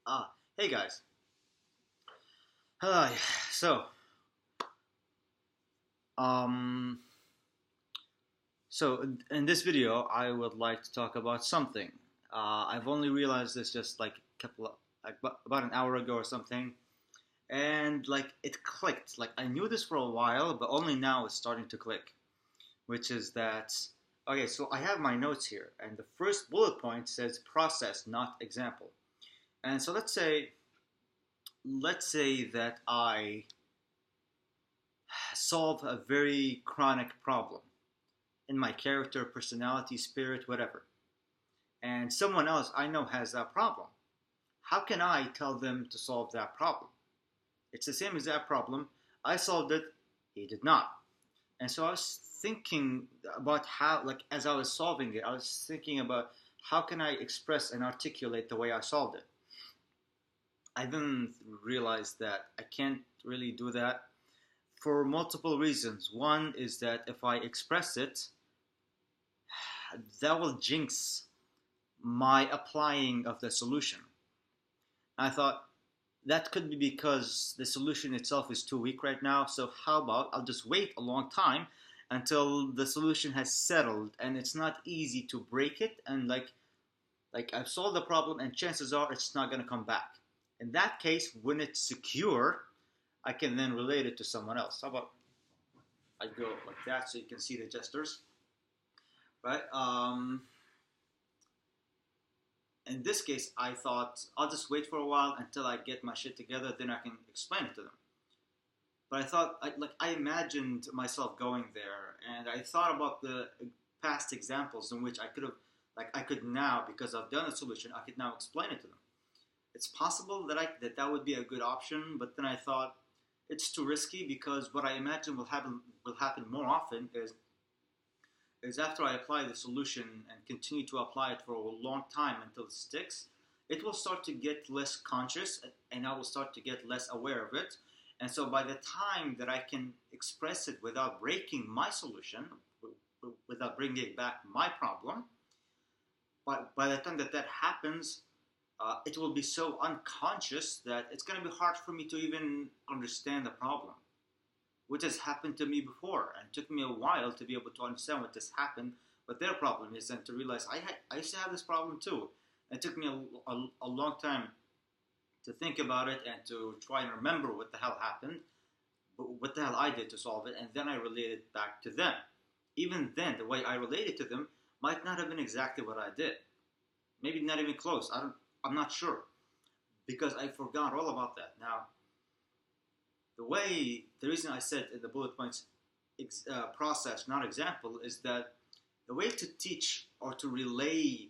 Hey guys. Hi. So, um, in this video, I would like to talk about something. I've only realized this just like a couple of, like about an hour ago or something, and like it clicked. Like I knew this for a while, but only now it's starting to click. Which is that okay? So I have my notes here, and the first bullet point says process, not example. And so let's say that I solve a very chronic problem in my character, personality, spirit, whatever. And someone else I know has that problem. How can I tell them to solve that problem? It's the same exact problem. I solved it, he did not. And so I was thinking about how, like, as I was solving it, I was thinking about how can I express and articulate the way I solved it. I then realized that I can't really do that for multiple reasons. One is that if I express it, that will jinx my applying of the solution. I thought that could be because the solution itself is too weak right now. So how about I'll just wait a long time until the solution has settled and it's not easy to break it, and like I've solved the problem and chances are it's not going to come back. In that case, when it's secure, I can then relate it to someone else. How about I go like that so you can see the gestures, right? In this case, I thought I'll just wait for a while until I get my shit together, then I can explain it to them. But I thought, I imagined myself going there, and I thought about the past examples in which I could have, like, I could now, because I've done a solution, I could now explain it to them. It's possible that that would be a good option, but then I thought it's too risky because what I imagine will happen more often is after I apply the solution and continue to apply it for a long time until it sticks, it will start to get less conscious and I will start to get less aware of it. And so by the time that I can express it without breaking my solution, without bringing back my problem, by the time that that happens, it will be so unconscious that it's going to be hard for me to even understand the problem, which has happened to me before, and it took me a while to be able to understand what this happened, what their problem is, and to realize I used to have this problem too. And it took me a long time to think about it and to try and remember what the hell happened, what the hell I did to solve it, and then I related back to them. Even then, the way I related to them might not have been exactly what I did. Maybe not even close. I'm not sure because I forgot all about that. Now, the reason I said in the bullet points process, not example, is that the way to teach or to relay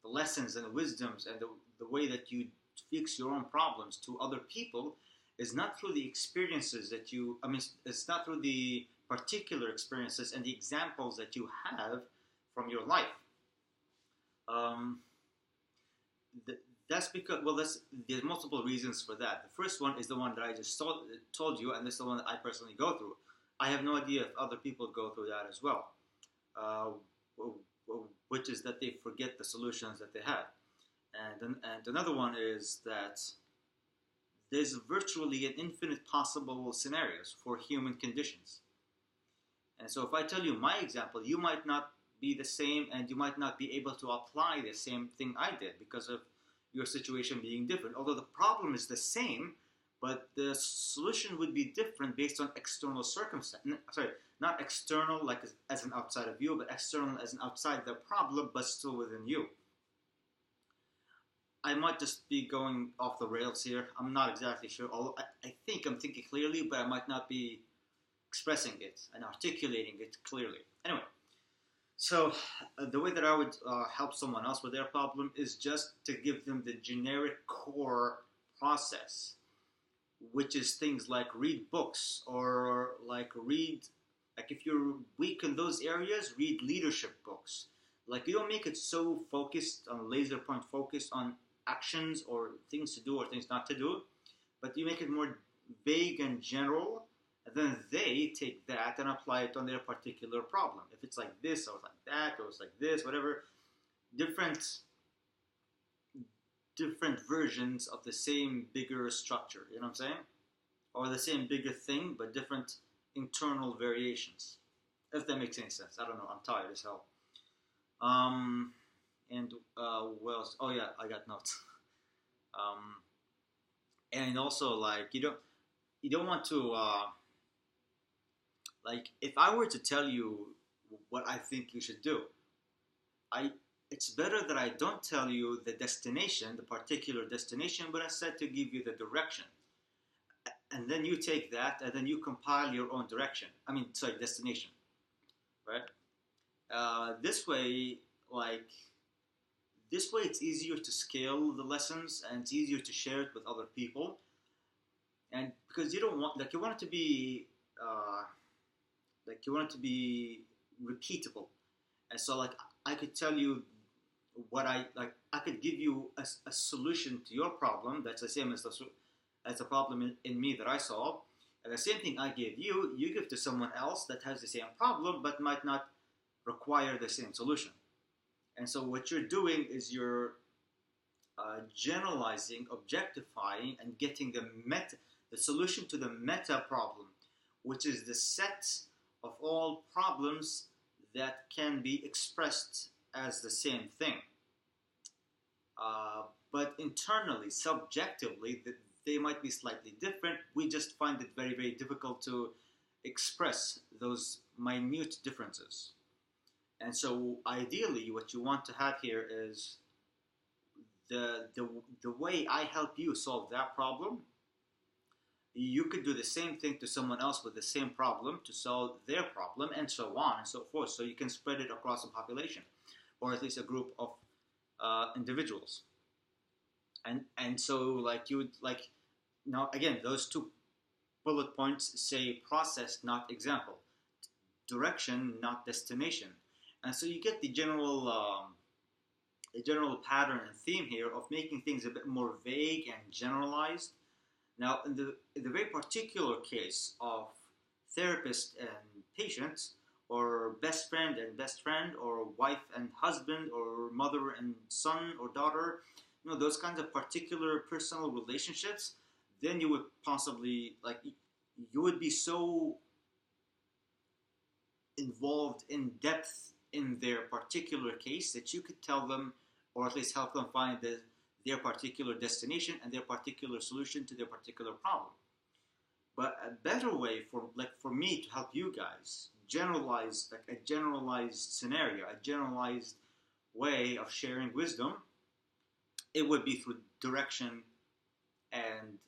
the lessons and the wisdoms and the way that you fix your own problems to other people is not through the experiences that I mean, it's not through the particular experiences and the examples that you have from your life. Um, th- that's because, well, there's multiple reasons for that. The first one is the one that I just told you, and this is the one that I personally go through. I have no idea if other people go through that as well, uh, which is that they forget the solutions that they have. And another one is that there's virtually an infinite possible scenarios for human conditions. And so if I tell you my example, you might not be the same and you might not be able to apply the same thing I did because of your situation being different. Although the problem is the same, but the solution would be different based on external circumstance. Sorry, not external like as an outside of you, but external as an outside the problem, but still within you. I might just be going off the rails here. I'm not exactly sure. Although I think I'm thinking clearly, but I might not be expressing it and articulating it clearly. Anyway, so the way that I would help someone else with their problem is just to give them the generic core process, which is things like read books or like if you're weak in those areas, read leadership books. Like you don't make it so focused on laser point focused on actions or things to do or things not to do, but you make it more vague and general, and then they take that and apply it on their particular problem. If it's like this, or it's like that, or it's like this, whatever, different different versions of the same bigger structure. You know what I'm saying? Or the same bigger thing, but different internal variations. If that makes any sense. I don't know. I'm tired as hell. Um, and what else? Oh yeah, I got notes. Um, and also like you don't want to like if I were to tell you what I think you should do, I it's better that I don't tell you the destination, the particular destination, but instead to give you the direction. And then you take that and then you compile your own direction. I mean, sorry, destination, right? This way, like this way, it's easier to scale the lessons and it's easier to share it with other people. And because you don't want, like, uh, you want it to be repeatable. And so, like, I could tell you what I like. I could give you a solution to your problem that's the same as as a problem in me that I solve. And the same thing I give you, you give to someone else that has the same problem but might not require the same solution. And so what you're doing is you're generalizing, objectifying, and getting the solution to the meta problem, which is the set of all problems that can be expressed as the same thing. But internally, subjectively, they might be slightly different. We just find it very, very difficult to express those minute differences. And so, ideally, what you want to have here is the way I help you solve that problem. You could do the same thing to someone else with the same problem to solve their problem, and so on and so forth. So you can spread it across a population, or at least a group of individuals. And so like you would like now again those two bullet points say process, not example, direction, not destination, and so you get the general pattern and theme here of making things a bit more vague and generalized. Now, in the very particular case of therapist and patient, or best friend and best friend, or wife and husband, or mother and son or daughter, those kinds of particular personal relationships, then you would possibly, like, you would be so involved in depth in their particular case that you could tell them, or at least help them find their particular destination and their particular solution to their particular problem. But a better way for me to help you guys generalize, like a generalized scenario, a generalized way of sharing wisdom, it would be through direction and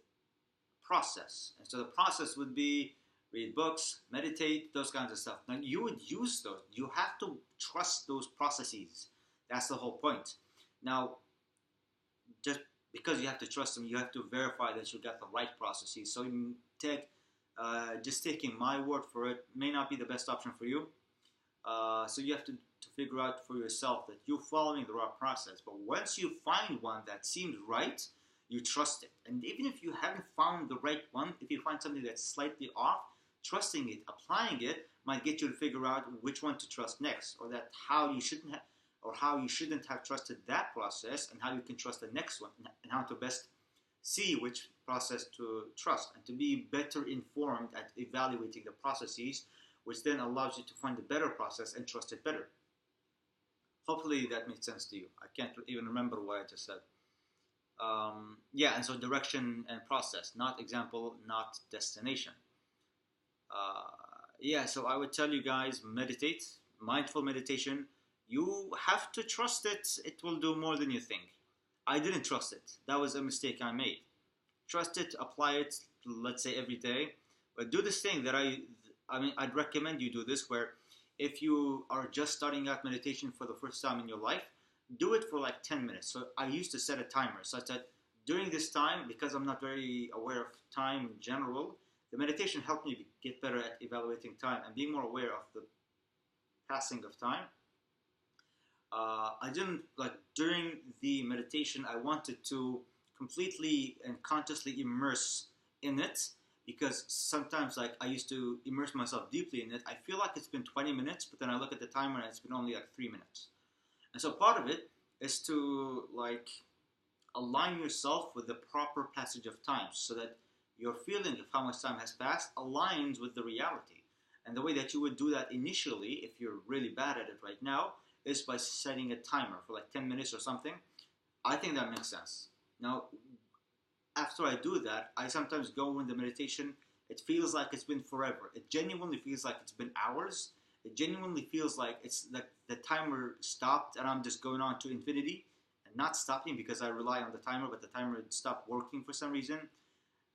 process. And so the process would be read books, meditate, those kinds of stuff. Now you would use those. You have to trust those processes. That's the whole point. Now, just because you have to trust them, you have to verify that you got the right processes. So you just taking my word for it may not be the best option for you. So you have to figure out for yourself that you're following the right process. But once you find one that seems right, you trust it. And even if you haven't found the right one, if you find something that's slightly off, trusting it, applying it, might get you to figure out which one to trust next, or that how you shouldn't have trusted that process, and how you can trust the next one, and how to best see which process to trust, and to be better informed at evaluating the processes, which then allows you to find a better process and trust it better. Hopefully that makes sense to you. I can't even remember what I just said. And so direction and process, not example, not destination. So I would tell you guys, meditate, mindful meditation. You have to trust it. It will do more than you think. I didn't trust it. That was a mistake I made. Trust it, apply it, let's say every day. But do this thing that I'd recommend you do this, where if you are just starting out meditation for the first time in your life, do it for like 10 minutes. So I used to set a timer such that during this time, because I'm not very aware of time in general, the meditation helped me get better at evaluating time and being more aware of the passing of time. I didn't, like, during the meditation, I wanted to completely and consciously immerse in it, because sometimes, like, I used to immerse myself deeply in it. I feel like it's been 20 minutes, but then I look at the timer and it's been only like 3 minutes. And so part of it is to, like, align yourself with the proper passage of time so that your feeling of how much time has passed aligns with the reality. And the way that you would do that initially, if you're really bad at it right now, is by setting a timer for like 10 minutes or something. I think that makes sense. Now, after I do that, I sometimes go in the meditation. It feels like it's been forever. It genuinely feels like it's been hours. It genuinely feels like it's like the timer stopped and I'm just going on to infinity and not stopping because I rely on the timer, but the timer stopped working for some reason.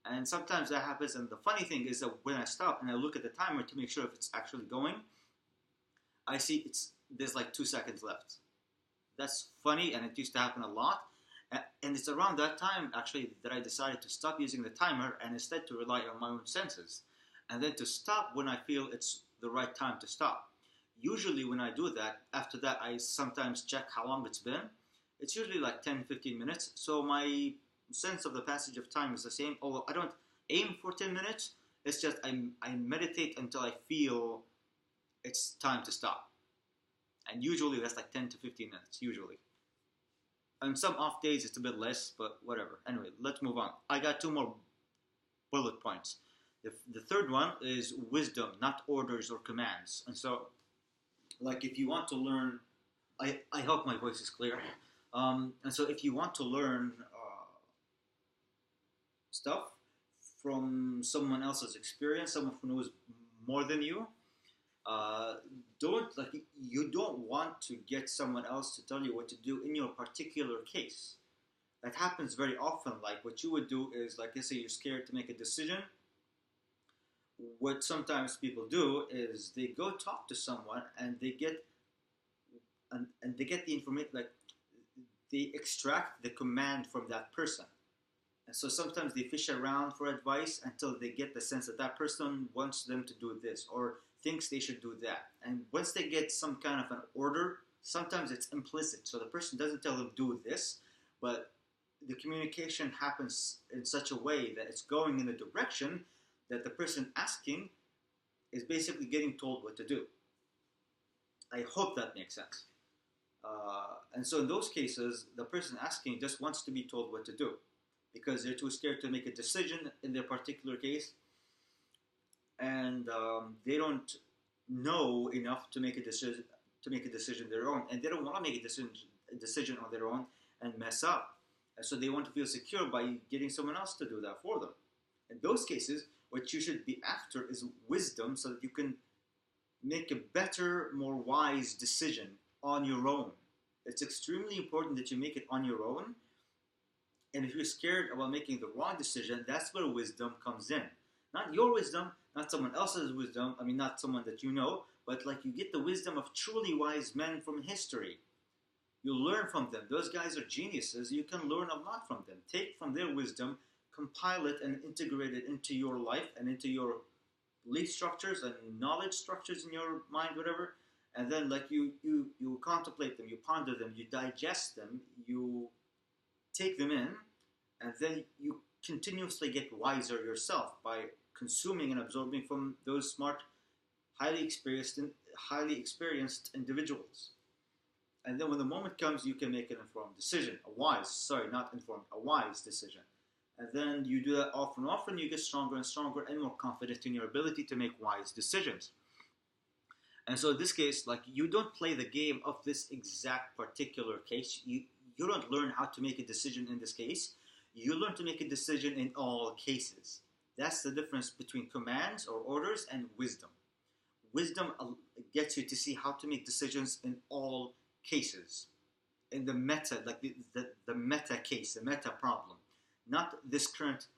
And sometimes that happens. And the funny thing is that when I stop and I look at the timer to make sure if it's actually going, I see there's like 2 seconds left. That's funny, and it used to happen a lot. And it's around that time, actually, that I decided to stop using the timer and instead to rely on my own senses. And then to stop when I feel it's the right time to stop. Usually when I do that, after that, I sometimes check how long it's been. It's usually like 10, 15 minutes. So my sense of the passage of time is the same, although I don't aim for 10 minutes. It's just I meditate until I feel it's time to stop. And usually that's like 10 to 15 minutes, usually. On some off days, it's a bit less, but whatever. Anyway, let's move on. I got 2 more bullet points. The third one is wisdom, not orders or commands. And so, like, if you want to learn, I hope my voice is clear. And so, if you want to learn stuff from someone else's experience, someone who knows more than you, you don't want to get someone else to tell you what to do in your particular case. That happens very often. Like what you would do is, like, let's say you're scared to make a decision. What sometimes people do is they go talk to someone and they get the information, like they extract the command from that person. And so sometimes they fish around for advice until they get the sense that that person wants them to do this or thinks they should do that. And once they get some kind of an order, sometimes it's implicit. So the person doesn't tell them do this, but the communication happens in such a way that it's going in a direction that the person asking is basically getting told what to do. I hope that makes sense. And so in those cases, the person asking just wants to be told what to do because they're too scared to make a decision in their particular case, and they don't know enough to make a decision their own, and they don't want to make a decision on their own and mess up. And so they want to feel secure by getting someone else to do that for them. In those cases, what you should be after is wisdom so that you can make a better, more wise decision on your own. It's extremely important that you make it on your own. And if you're scared about making the wrong decision, that's where wisdom comes in. Not your wisdom, not someone else's wisdom, not someone that you know, but like you get the wisdom of truly wise men from history. You learn from them. Those guys are geniuses. You can learn a lot from them. Take from their wisdom, compile it, and integrate it into your life and into your belief structures and knowledge structures in your mind, whatever. And then like you contemplate them, you ponder them, you digest them, you take them in, and then you continuously get wiser yourself by consuming and absorbing from those smart, highly experienced individuals. And then when the moment comes, you can make an informed decision, a wise decision. And then you do that often and often, you get stronger and stronger and more confident in your ability to make wise decisions. And so in this case, like you don't play the game of this exact particular case. You don't learn how to make a decision in this case. You learn to make a decision in all cases. That's the difference between commands or orders and wisdom. Wisdom gets you to see how to make decisions in all cases. In the meta, like the meta case, the meta problem. Not this current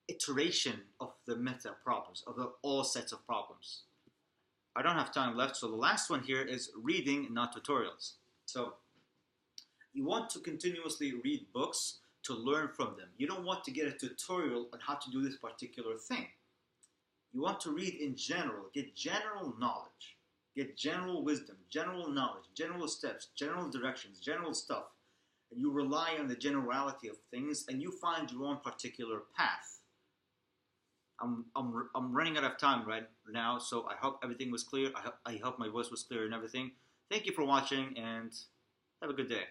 iteration of the meta problems, of all sets of problems. I don't have time left, so the last one here is reading, not tutorials. So you want to continuously read books to learn from them. You don't want to get a tutorial on how to do this particular thing. You want to read in general, get general knowledge, get general wisdom, general knowledge, general steps, general directions, general stuff. And you rely on the generality of things and you find your own particular path. I'm running out of time right now, so I hope everything was clear. I hope my voice was clear and everything. Thank you for watching and have a good day.